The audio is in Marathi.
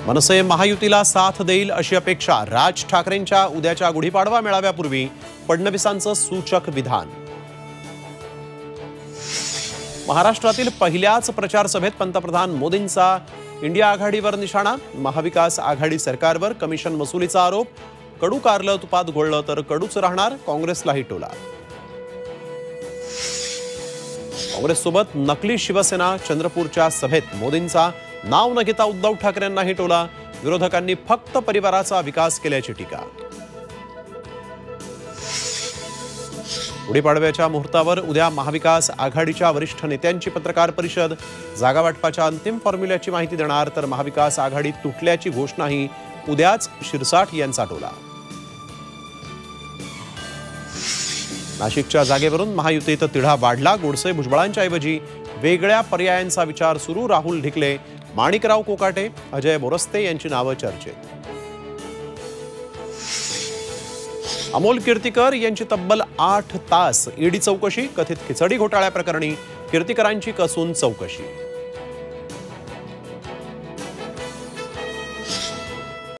मनसे महायुतीला साथ देईल अशी अपेक्षा. राज ठाकरेंच्या उद्याच्या गुढीपाडवा मेळाव्यापूर्वी फडणवीसांचं सूचक विधान. महाराष्ट्रातील पहिल्याच प्रचार सभेत पंतप्रधान मोदींचा इंडिया आघाडीवर निशाणा. महाविकास आघाडी सरकारवर कमिशन वसुलीचा आरोप. कडू कारलं तुपात घोळलं तर कडूच राहणार, काँग्रेसलाही टोला. काँग्रेससोबत नकली शिवसेना. चंद्रपूरच्या सभेत मोदींचा नाव न घेता उद्धव ठाकरेंनाही टोला. विरोधकांनी फक्त परिवाराचा विकास केल्याची टीका. गुढीपाडव्याच्या मुहूर्तावर उद्या महाविकास आघाडीच्या वरिष्ठ नेत्यांची पत्रकार परिषद. जागा वाटपाच्या अंतिम फॉर्म्युल्याची माहिती देणार, तर महाविकास आघाडी तुटल्याची घोषणाही उद्याच. शिरसाट यांचा टोला. नाशिकच्या जागेवरून महायुतीत तिढा वाढला. गोडसे भुजबळांच्या ऐवजी वेगळ्या पर्यायांचा विचार सुरू. राहुल ढिकले, माणिकराव कोकाटे, अजय बोरस्ते यांची नावं चर्चेत. अमोल कीर्तिकर यांची तब्बल 8 तास ईडी चौकशी. कथित खिचडी घोटाळ्याप्रकरणी कीर्तिकरांची कसून चौकशी.